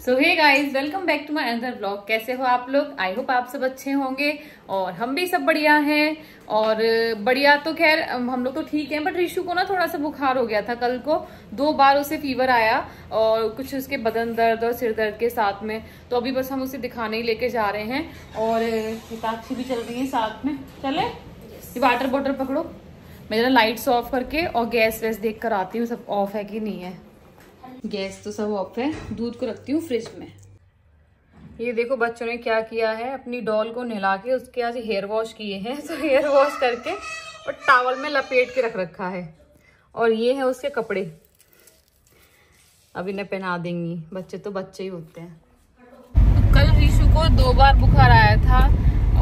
So hey guys, welcome back to my another vlog. कैसे हो आप लोग? आई होप आप सब अच्छे होंगे और हम भी सब बढ़िया हैं। और बढ़िया तो खैर हम लोग तो ठीक हैं, बट ऋषु को ना थोड़ा सा बुखार हो गया था। कल को 2 बार उसे फीवर आया और कुछ उसके बदन दर्द और सिर दर्द के साथ में। तो अभी बस हम उसे दिखाने ही लेके जा रहे हैं और हिताक्षी भी चल रही है साथ में। चले, ये वाटर बॉटल पकड़ो। मैं जरा लाइट्स ऑफ करके और गैस वैस देख कर आती हूँ सब ऑफ है कि नहीं है। गैस तो सब ऑफ है। दूध को रखती हूँ फ्रिज में। ये देखो बच्चों ने क्या किया है, अपनी डॉल को नहला के उसके आज हेयर वॉश किए हैं। तो हेयर वॉश करके और टॉवल में लपेट के रख रखा है। और ये है उसके कपड़े, अब इन्हें पहना देंगी। बच्चे तो बच्चे ही होते हैं। तो कल ऋषु को 2 बार बुखार आया था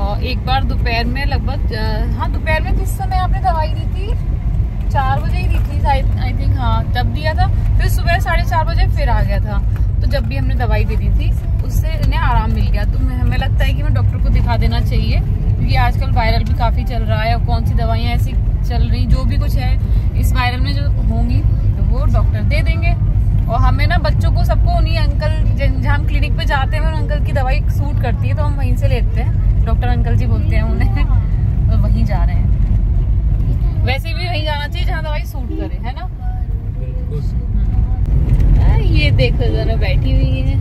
और एक बार दोपहर में लगभग, हाँ दोपहर में किस समय आपने दवाई दी थी? 4 बजे ही दी थी आई थिंक, हाँ तब दिया था। फिर सुबह 4:30 बजे फिर आ गया था। तो जब भी हमने दवाई दे दी थी उससे इन्हें आराम मिल गया। तो हमें लगता है कि मैं डॉक्टर को दिखा देना चाहिए, क्योंकि आजकल वायरल भी काफी चल रहा है और कौन सी दवाइयाँ ऐसी चल रही, जो भी कुछ है इस वायरल में जो होंगी तो वो डॉक्टर दे देंगे। और हमें ना बच्चों को सबको उन्हीं अंकल जहाँ हम क्लिनिक पे जाते हैं अंकल की दवाई सूट करती है तो हम वहीं से लेते हैं। डॉक्टर अंकल जी बोलते हैं उन्हें, तो वहीं जा रहे हैं। वैसे भी वहीं जाना चाहिए जहाँ दवाई सूट करे, है ना। ये देखो जरा बैठी हुई है।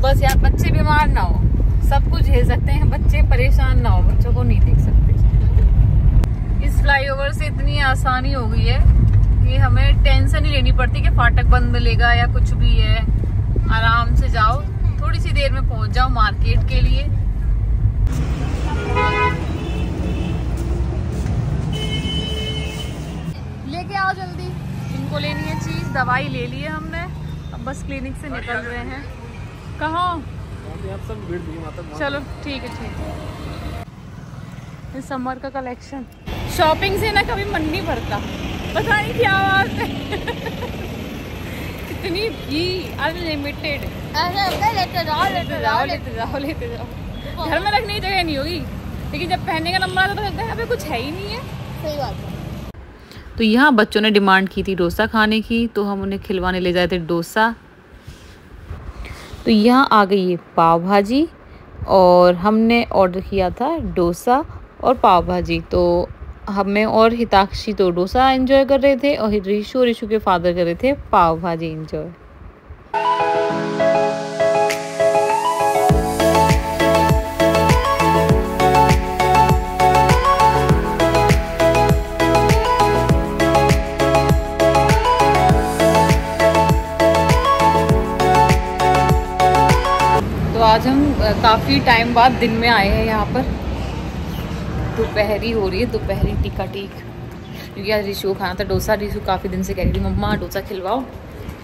बस यार बच्चे बीमार ना हो, सब कुछ झेल सकते हैं, बच्चे परेशान ना हो, बच्चों को नहीं देख सकते। इस फ्लाईओवर से इतनी आसानी हो गई है कि हमें टेंशन ही लेनी पड़ती कि फाटक बंद मिलेगा या कुछ भी है। आराम से जाओ, थोड़ी सी देर में पहुंच जाओ मार्केट के लिए। लेके आओ जल्दी, इनको लेनी है चीज। दवाई ले ली है हमने, अब बस क्लिनिक से निकल रहे हैं। कहाँ? चलो ठीक है ठीक है। समर का कलेक्शन, शॉपिंग से ना कभी मन नहीं भरता, पता नहीं क्या बात है। कितनी अनलिमिटेड, लेते जाओ लेते जाओ लेते जाओ लेते जाओ। घर में रखने की जगह नहीं होगी, लेकिन जब पहनने का नंबर आता तो लगता है अभी कुछ है ही नहीं है। सही बात है। तो यहाँ बच्चों ने डिमांड की थी डोसा खाने की, तो हम उन्हें खिलवाने ले जाए थे डोसा। तो यहाँ आ गई ये पाव भाजी और हमने ऑर्डर किया था डोसा और पाव भाजी। तो हमें और हिताक्षी तो डोसा एंजॉय कर रहे थे और ऋषु के फादर कर रहे थे पाव भाजी एंजॉय। तो आज हम काफ़ी टाइम बाद दिन में आए हैं यहाँ पर। दोपहरी हो रही है, दोपहरी टिक्का टीक, क्योंकि आज ऋषु को खाना था डोसा। ऋषु काफ़ी दिन से कह रही थी मम्मा डोसा खिलवाओ,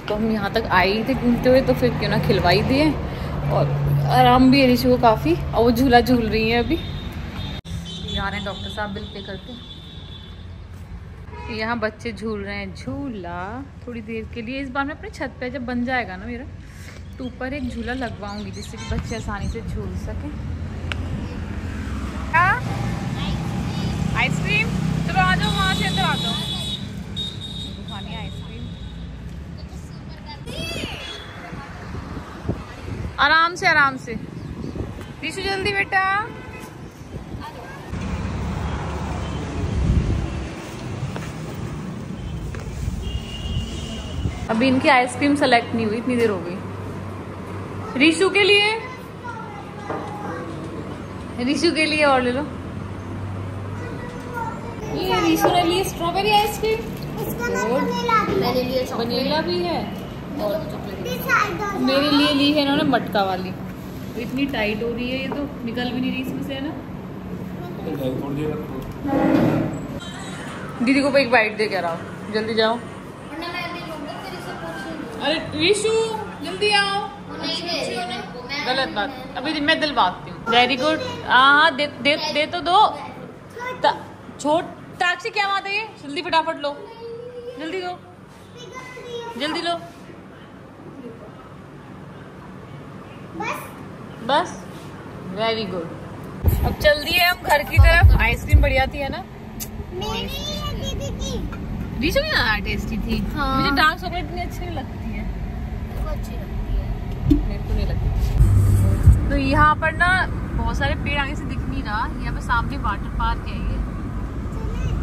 तो हम यहाँ तक आए ही थे घूमते हुए, तो फिर क्यों ना खिलवाई दिए। और आराम भी है ऋषु को काफ़ी, और वो झूला झूल रही है अभी। यहाँ रहे डॉक्टर साहब बिल पे करके। यहाँ बच्चे झूल रहे हैं झूला थोड़ी देर के लिए। इस बार मैं अपनी छत पे जब बन जाएगा ना मेरा, तो ऊपर एक झूला लगवाऊंगी जिससे कि बच्चे आसानी से झूल सकें। आइसक्रीम, चलो आ जाओ, वहाँ से अंदर आ जाओ, खानी आइसक्रीम। आराम से आराम से ऋषु, जल्दी बेटा। अभी इनकी आइसक्रीम सेलेक्ट नहीं हुई, इतनी देर हो गई। ऋषु के लिए और ले लो। ये ऋषु ने लिए स्ट्रॉबेरी आइसक्रीम, वनीला भी है, और मेरे लिए ली है इन्होंने मटका वाली। तो इतनी टाइट हो रही है, ये तो निकल भी नहीं रही इसमें से, है ना। दीदी को एक बाइट दे के रहा हूँ, जल्दी जाओ। अरे ऋषु जल्दी आओ। गलत बात, अभी मैं दिलवाती हूँ। वेरी गुड, हाँ दे तो दो। छोट टाक्सी क्या बात है ये, जल्दी फटाफट लो, जल्दी लो जल्दी लो। बस वेरी गुड। अब चल दिए हम घर की तरफ। आइसक्रीम बढ़िया थी, है ना। ऋषु की टेस्टी थी। हाँ। मुझे डार्क चॉकलेट इतनी अच्छी नहीं लगती है। को अच्छी लगती है, मेरे को नहीं लगती। तो यहाँ पर ना बहुत सारे पेड़ आगे से दिख नहीं रहा। यहाँ पे सामने वाटर पार्क है, ये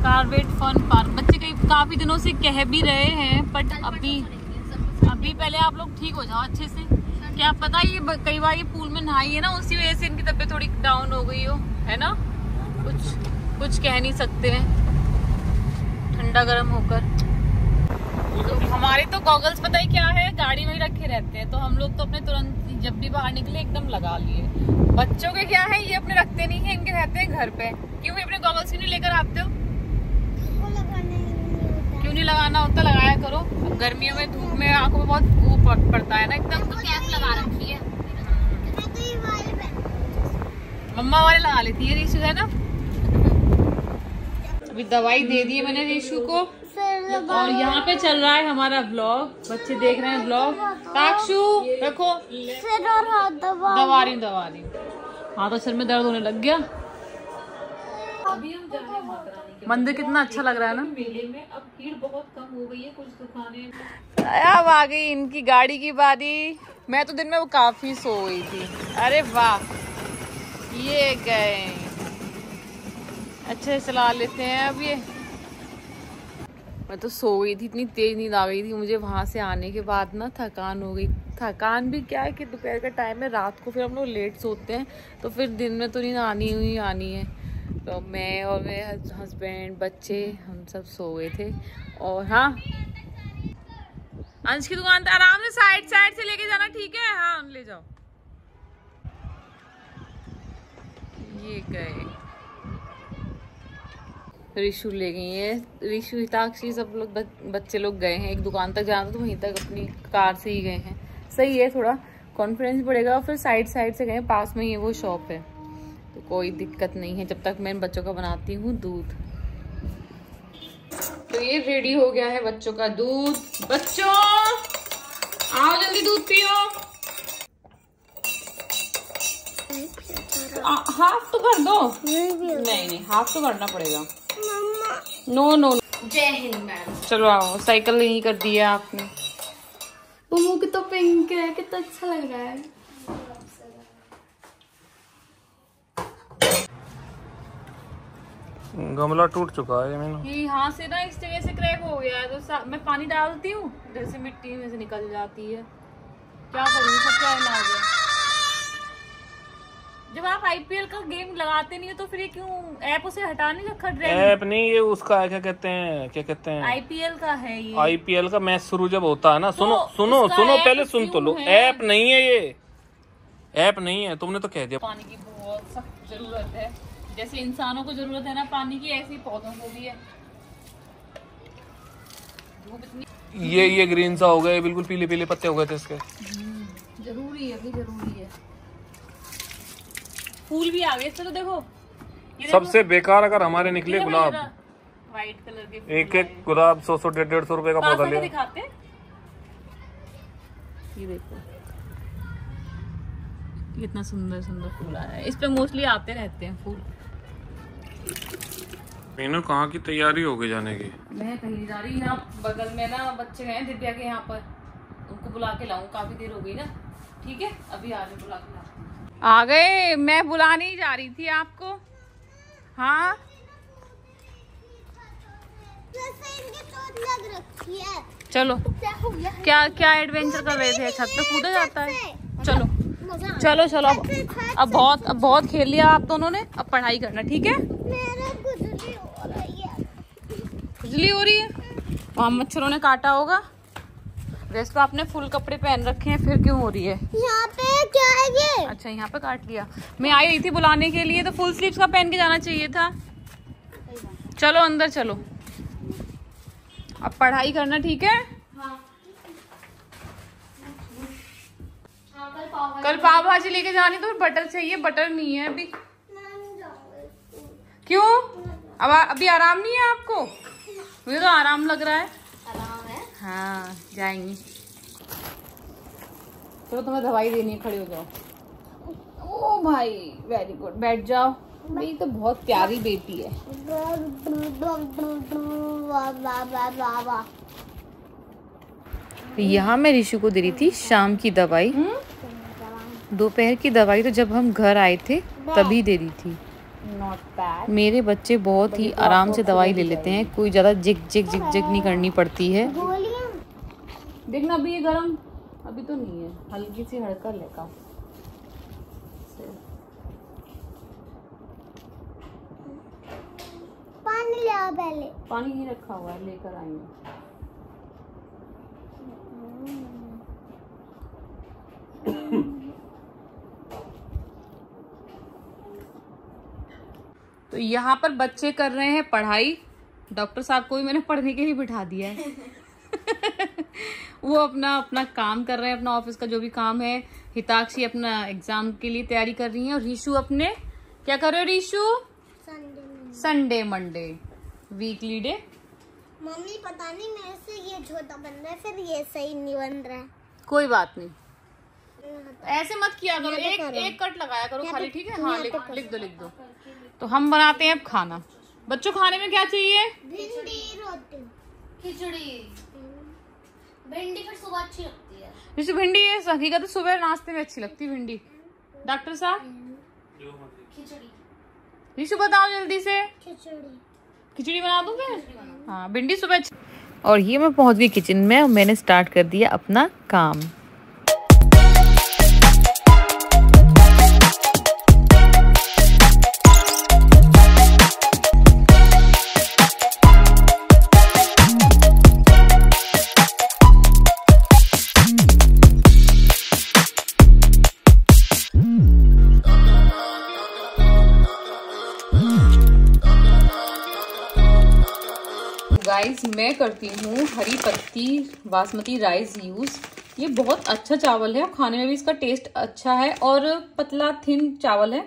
कार्बेट फन पार्क। बच्चे काफी दिनों से कह भी रहे हैं, बट अभी पहले आप लोग ठीक हो जाओ अच्छे से। क्या पता ये कई बार ये पूल में नहाई है ना, उसी वजह से इनकी तबीयत थोड़ी डाउन हो गई हो, है ना। कुछ कह नहीं सकते हैं, ठंडा गर्म होकर। तो हमारे तो गॉगल्स पता ही क्या है, गाड़ी में ही रखे रहते हैं, तो हम लोग तो अपने तुरंत जब भी बाहर निकले एकदम लगा लिए। बच्चों के क्या है, ये अपने रखते नहीं है, इनके रहते हैं घर पे। क्यों अपने गॉगल्स क्यों नहीं लेकर आते हो? क्यों नहीं लगाना होता, लगाया करो। अब गर्मियों में धूप में आंखों में बहुत वो पड़ता है ना एकदम। तो कैप लगा रखी है, मम्मा वाले लगा लेती है रीशु, है ना। अभी दवाई दे दी है मैंने रीशु को, और यहाँ पे चल रहा है हमारा व्लॉग। बच्चे देख रहे हैं व्लॉग। ताक्षु रखो, दवा रही। हाँ तो सिर में दर्द होने लग गया। अभी हम जा रहे हैं माता रानी के मंदिर। कितना अच्छा लग रहा है ना मेले में। अब भीड़ बहुत कम हो गई है, कुछ दुकानें। अब आ गई इनकी गाड़ी की बारी। मैं तो दिन में वो काफी सो गई थी। अरे वाह, ये गए, अच्छे से चला लेते हैं अब ये। मैं तो सो गई थी, इतनी तेज नींद आ गई थी मुझे। वहां से आने के बाद ना थकान हो गई। थकान भी क्या है कि दोपहर का टाइम है, रात को फिर हम लोग लेट सोते हैं, तो फिर दिन में तो नींद आनी है। तो मैं और मेरे हस्बैंड, बच्चे, हम सब सो गए थे। और हाँ, अंश की दुकान आराम से साइड से लेके जाना, ठीक है। हाँ ले जाओ। ये गए, रिशु ले गई है। रिशु, हिताक्षी सब लोग बच्चे लोग गए हैं। एक दुकान तक जाना था तो वहीं तक अपनी कार से ही गए हैं। सही है, थोड़ा कॉन्फिडेंस बढ़ेगा। और फिर साइड से गए, पास में ही वो शॉप है, तो कोई दिक्कत नहीं है। जब तक मैं बच्चों का बनाती हूँ दूध। तो ये रेडी हो गया है बच्चों का दूध। बच्चों आओ जल्दी दूध पियो। हाफ तो कर दो। नहीं, हाफ तो करना पड़ेगा। नो। जय हिंद मैम। चलो आओ, साइकिल नहीं कर दी है आपने। वो कितना पिंक है, कितना अच्छा लग रहा है। गमला टूट चुका है ये यहाँ से ना, इस जगह से क्रैक हो गया है, तो मैं पानी डालती हूँ, इधर से मिट्टी में से निकल जाती है। क्या करूँ, सब क्या इलाज है। जब आप आईपीएल का गेम लगाते नहीं हो तो फिर ये क्यों ऐप उसे हटा नहीं रखा? ऐप नहीं, ये उसका है, क्या कहते हैं आईपीएल का है ये। आईपीएल का मैच शुरू जब होता है ना, सुनो पहले सुन तो लो। ऐप नहीं है ये, ऐप नहीं है, तुमने तो कह दिया। पानी की बहुत सख्त जरूरत है, जैसे इंसानों को जरूरत है ना पानी की, ऐसी पौधों को भी है। धूप इतनी, ये ग्रीन सा हो गया, बिल्कुल पीले पत्ते हो गए थे इसके। जरूरी है। फूल भी आ गए। चलो देखो, सबसे बेकार अगर हमारे निकले गुलाब, व्हाइट कलर के, एक गुलाब 100-150 रुपए का पौधा लिया। दिखाते, ये देखो कितना सुंदर फूल आया है। इस पे मोस्टली आते रहते हैं फूल। मीनू कहाँ की तैयारी हो गई जाने की? मैं कहीं जा रही, यहाँ बगल में ना बच्चे गए दिव्या के यहाँ पर, उनको बुला के लाऊं, काफी देर हो गई ना। ठीक है, अभी आ बुला के लाऊं। आ गए, मैं बुलाने ही जा रही थी आपको। हाँ लग रखी है। चलो, क्या एडवेंचर कर रहे थे? छत पे कूदा जाता है। चलो अब बहुत खेल लिया आप दोनों ने, अब पढ़ाई करना, ठीक है। खुजली हो रही है, वहाँ मच्छरों ने काटा होगा। वैसे तो आपने फुल कपड़े पहन रखे हैं, फिर क्यों हो रही है? यहाँ पे क्या है ये? अच्छा, यहाँ पे काट लिया। मैं आई रही थी बुलाने के लिए, तो फुल स्लीव्स का पहन के जाना चाहिए था। चलो अंदर चलो, अब पढ़ाई करना, ठीक है। कल पाव भाजी लेके जानी, तो बटर चाहिए, बटर नहीं है अभी। क्यों? अब अभी आराम नहीं है आपको? मुझे तो आराम लग रहा है। आराम है? हाँ, जाएंगी। चलो, तुम्हें दवाई देनी है, खड़े हो जाओ। ओ भाई, वेरी गुड, बैठ जाओ। मेरी तो बहुत प्यारी बेटी है। यहाँ मैं ऋषु को दे रही थी शाम की दवाई, दोपहर की दवाई तो जब हम घर आए थे तभी दे रही थी। मेरे बच्चे बहुत ही आराम से दवाई ले लेते हैं, कोई ज़्यादा जिग जिग नहीं करनी पड़ती है। देखना अभी ये गरम अभी तो नहीं है, हल्की सी हड़का लेगा। पानी ले आओ पहले। पानी ही रखा हुआ है, लेकर आएंगे। तो यहाँ पर बच्चे कर रहे हैं पढ़ाई। डॉक्टर साहब को भी मैंने पढ़ने के लिए बिठा दिया है। वो अपना काम कर रहे हैं, अपना ऑफिस का जो भी काम है। हिताक्षी अपना एग्जाम के लिए तैयारी कर रही है और ऋषु अपने क्या कर रहे हो Rishu? Sunday Monday weekly day. Mummy पता नहीं मेरे से ये छोटा बन रहा है, फिर ये सही नहीं बन रहा है। कोई बात नहीं, ऐसे मत किया करो, एक कट लगाया करो खाली, ठीक है? हाँ लिख दो। तो हम बनाते हैं अब खाना। बच्चों खाने में क्या चाहिए? भिंडी, रोटी, खिचड़ी। भिंडी फिर सुबह अच्छी लगती है। जैसे भिंडी है हकीकत सुबह नाश्ते में अच्छी लगती है भिंडी। डॉक्टर साहब खिचड़ी। ऋषु बताओ जल्दी से। खिचड़ी बना दूं फिर? हाँ भिंडी सुबह अच्छी। और ये मैं पहुंच गई किचन में और मैंने स्टार्ट कर दिया अपना काम। गाइस मैं करती हूँ हरी पत्ती बासमती राइस यूज। ये बहुत अच्छा चावल है, खाने में भी इसका टेस्ट अच्छा है और पतला थिन चावल है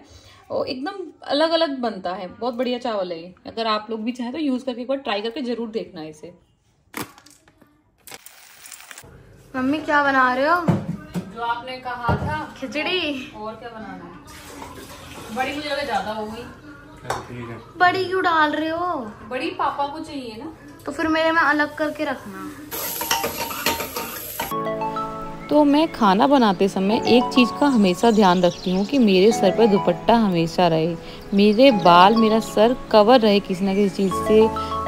और एकदम अलग अलग बनता है। बहुत बढ़िया चावल है ये। अगर आप लोग भी चाहें तो यूज करके एक बार ट्राई करके जरूर देखना है इसे। मम्मी क्या बना रहे हो? जो आपने कहा था खिचड़ी। और क्या बनाना है? बड़ी मुझे लगा ज्यादा हो गई। बड़ी क्यों डाल रहे हो? बड़ी पापा को चाहिए ना, तो फिर मेरे में अलग करके रखना। तो मैं खाना बनाते समय एक चीज़ का हमेशा ध्यान रखती हूँ कि मेरे सर पर दुपट्टा हमेशा रहे, मेरे बाल मेरा सर कवर रहे किसी न किसी चीज़ से,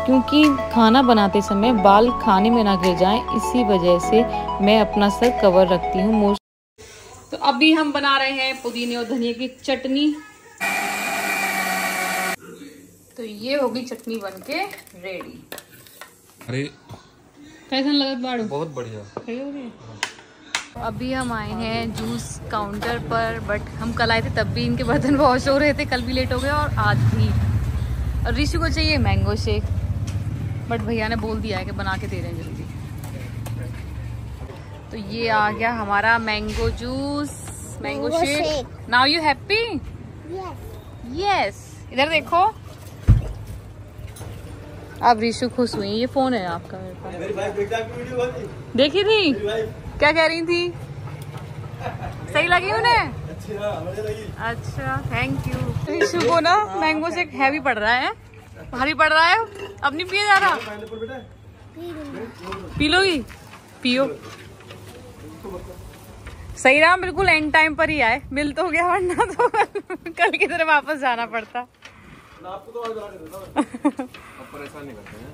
क्योंकि खाना बनाते समय बाल खाने में ना गिर जाएं। इसी वजह से मैं अपना सर कवर रखती हूँ। तो अभी हम बना रहे हैं पुदीने और धनिया की चटनी। तो ये होगी चटनी बनके रेडी। अरे कैसा लगा बाड़ू? बहुत बढ़िया। अभी हम आए हैं जूस काउंटर पर, बट हम कल आए थे तब भी इनके बर्तन वॉश हो रहे थे, कल भी लेट हो गए और आज भी। और ऋषु को चाहिए मैंगो शेक, बट भैया ने बोल दिया है कि बना के दे रहे हैं जल्दी। तो ये आ गया हमारा mango juice, mango shake. Now you happy? Yes. इधर देखो, अब ऋषु खुश हुई। ये फोन है आपका मेरे पास, देखी थी क्या कह रही थी? सही लगी उन्हें? अच्छा थैंक यू। ऋषु को ना मैंगो शेक हैवी पड़ रहा है, भारी पड़ रहा है, अब नहीं पिया जा रहा। पी लोगी? पियो। सही रहा, बिल्कुल एंड टाइम पर ही आए, मिल तो गया, वरना तो कल की तरह वापस जाना पड़ता। आपको तो परेशान नहीं करते हैं।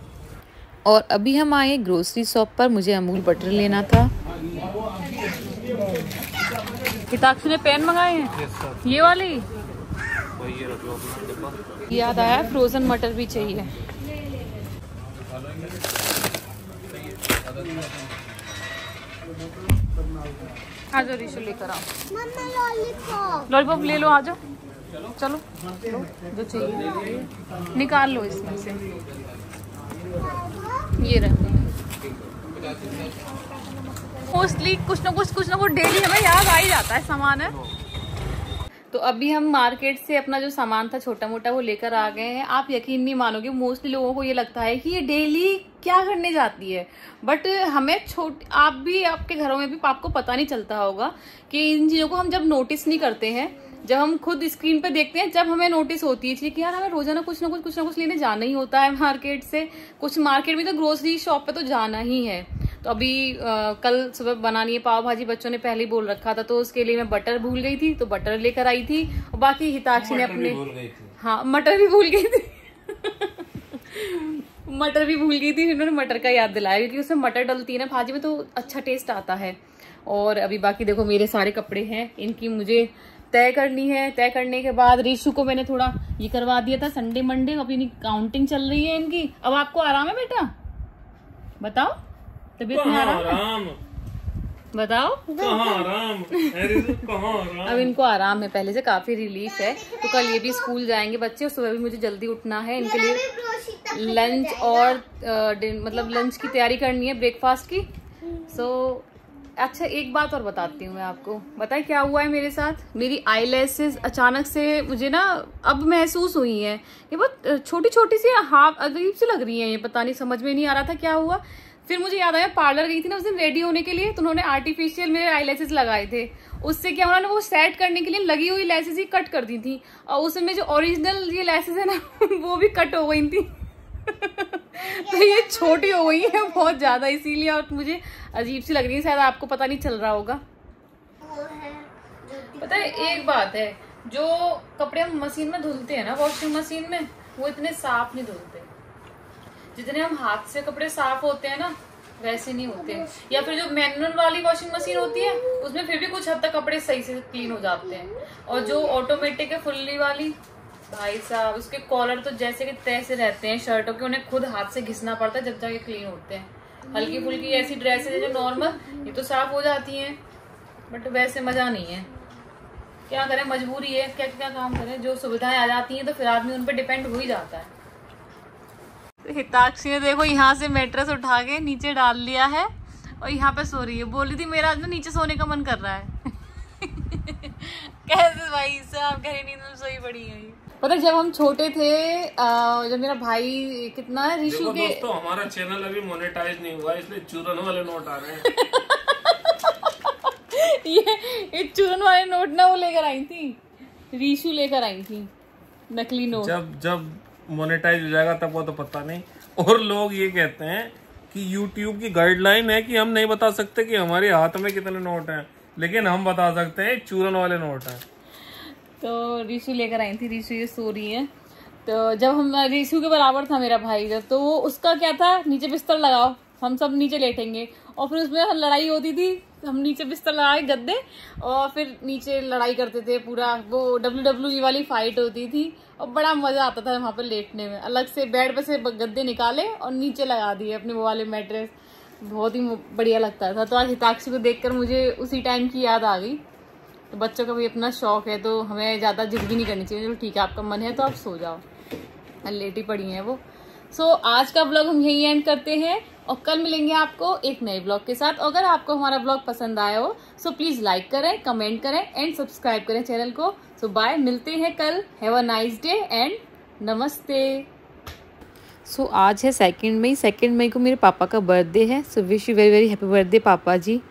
और अभी हम आए ग्रोसरी शॉप पर, मुझे अमूल बटर लेना था। हिताक्षी ने पेन मंगाए हैं, ये वाली। याद आया फ्रोजन मटर भी चाहिए। आ जाओ ऋषु, लेकर आओ। लॉलीपॉप ले लो, आ जाओ। चलो जो चाहिए निकाल लो इसमें से। ये रहे। मोस्टली कुछ ना कुछ डेली हमें याद आ ही जाता है सामान है। तो अभी हम मार्केट से अपना जो सामान था छोटा मोटा वो लेकर आ गए हैं। आप यकीन नहीं मानोगे, मोस्टली लोगों को ये लगता है कि ये डेली क्या करने जाती है, बट हमें आप भी आपके घरों में भी आपको पता नहीं चलता होगा कि इन चीज़ों को हम जब नोटिस नहीं करते हैं, जब हम खुद स्क्रीन पे देखते हैं, जब हमें नोटिस होती है चीज़ कि यार हमें रोजाना कुछ ना कुछ लेने जाना ही होता है मार्केट से। कुछ मार्केट में तो ग्रोसरी शॉप पे तो जाना ही है। तो अभी कल सुबह बनानी है पाव भाजी, बच्चों ने पहले ही बोल रखा था, तो उसके लिए मैं बटर भूल गई थी तो बटर लेकर आई थी। और बाकी हिताक्षी ने अपने, हाँ मटर भी भूल गई थी मटर भी भूल गई थी, इन्होंने मटर का याद दिलाया क्योंकि उसमें मटर डलती है ना भाजी में तो अच्छा टेस्ट आता है। और अभी बाकी देखो मेरे सारे कपड़े हैं, इनकी मुझे तय करनी है। तय करने के बाद रीशु को मैंने थोड़ा ये करवा दिया था संडे मंडे, अभी इनकी काउंटिंग चल रही है इनकी। अब आपको आराम है बेटा, बताओ तबीयत में आराम है? बताओ कहाँ आराम? अब इनको आराम है, पहले से काफी रिलीफ है। तो कल ये भी स्कूल जाएंगे बच्चे, और सुबह भी मुझे जल्दी उठना है इनके लिए लंच और मतलब लंच की तैयारी करनी है, ब्रेकफास्ट की। सो अच्छा एक बात और बताती हूँ मैं आपको, बताए क्या हुआ है मेरे साथ। मेरी आईलैशेस अचानक से मुझे ना अब महसूस हुई है, ये बहुत छोटी छोटी सी हाफ अजीब सी लग रही है, ये पता नहीं समझ में नहीं आ रहा था क्या हुआ। फिर मुझे याद आया पार्लर गई थी ना उस दिन रेडी होने के लिए, तो उन्होंने आर्टिफिशियल मेरे आईलैशेस लगाए थे, उससे क्या उन्होंने वो सेट करने के लिए लगी हुई लैशेस ही कट कर दी थी, और उसमें जो ओरिजिनल ये लैशेस है ना वो भी कट हो गई थी तो ये छोटी हो गई है बहुत ज्यादा, इसीलिए और मुझे अजीब सी लग रही है, शायद आपको पता नहीं चल रहा होगा। पता है एक बात है, जो कपड़े हम मशीन में धुलते हैं ना वॉशिंग मशीन में, वो इतने साफ नहीं धुलते जितने हम हाथ से कपड़े साफ होते हैं ना वैसे नहीं होते। या फिर जो मैनुअल वाली वॉशिंग मशीन होती है उसमें फिर भी कुछ हद तक कपड़े सही से क्लीन हो जाते हैं, और जो ऑटोमेटिक है फुल्ली वाली, भाई साहब उसके कॉलर तो जैसे कि तैसे रहते हैं शर्टों के, उन्हें खुद हाथ से घिसना पड़ता है जब जाके क्लीन होते हैं। हल्की फुल्की ऐसी ड्रेसेस है जो नॉर्मल ये तो साफ हो जाती हैं, बट वैसे मजा नहीं है। क्या करें, मजबूरी है, क्या क्या काम करें, जो सुविधाएं आ जाती हैं तो फिर आदमी उन पर डिपेंड हो ही जाता है। तो हिताक्षी ने देखो यहाँ से मैट्रेस उठा के नीचे डाल लिया है और यहाँ पे सो रही है। बोली थी मेरा ना नीचे सोने का मन कर रहा है कैसे भाई साहब गहरी नींद में सोई पड़ी है। पता जब हम छोटे थे, जब मेरा भाई कितना है ऋषु के, दोस्तों हमारा चैनल अभी मोनेटाइज नहीं हुआ इसलिए चूरन वाले नोट आ रहे हैं ये चूरन वाले नोट ना वो लेकर आई थी, ऋषु लेकर आई थी नकली नोट। जब मोनेटाइज हो जाएगा तब वो तो पता नहीं। और लोग ये कहते हैं कि YouTube की गाइडलाइन है कि हम नहीं बता सकते कि हमारे हाथ में कितने नोट हैं, लेकिन हम बता सकते हैं चूरन वाले नोट हैं। तो ऋषु लेकर आई थी, ऋषु ये सो रही है। तो जब हम ऋषु के बराबर था मेरा भाई जब, तो वो उसका क्या था नीचे बिस्तर लगाओ हम सब नीचे लेटेंगे, और फिर उसमें लड़ाई होती थी, हम नीचे बिस्तर लगाए गद्दे और फिर नीचे लड़ाई करते थे, पूरा वो WWE वाली फाइट होती थी और बड़ा मजा आता था वहां पर लेटने में। अलग से बेड पे से गद्दे निकाले और नीचे लगा दिए अपने वो वाले मैट्रेस, बहुत ही बढ़िया लगता था। तो आज हिताक्षी को देखकर मुझे उसी टाइम की याद आ गई। तो बच्चों का भी अपना शौक है तो हमें ज्यादा जिद भी नहीं करनी चाहिए, चलो ठीक है आपका मन है तो आप सो जाओ, लेटी पड़ी हैं वो। सो आज का ब्लॉग हम यही एंड करते हैं और कल मिलेंगे आपको एक नए ब्लॉग के साथ। अगर आपको हमारा ब्लॉग पसंद आया हो सो प्लीज लाइक करें, कमेंट करें एंड सब्सक्राइब करें चैनल को। सो बाय, मिलते हैं कल। Have a nice day and नमस्ते। सो आज है 2 मई, 2 मई को मेरे पापा का बर्थडे है। So wish you very very happy birthday पापा जी।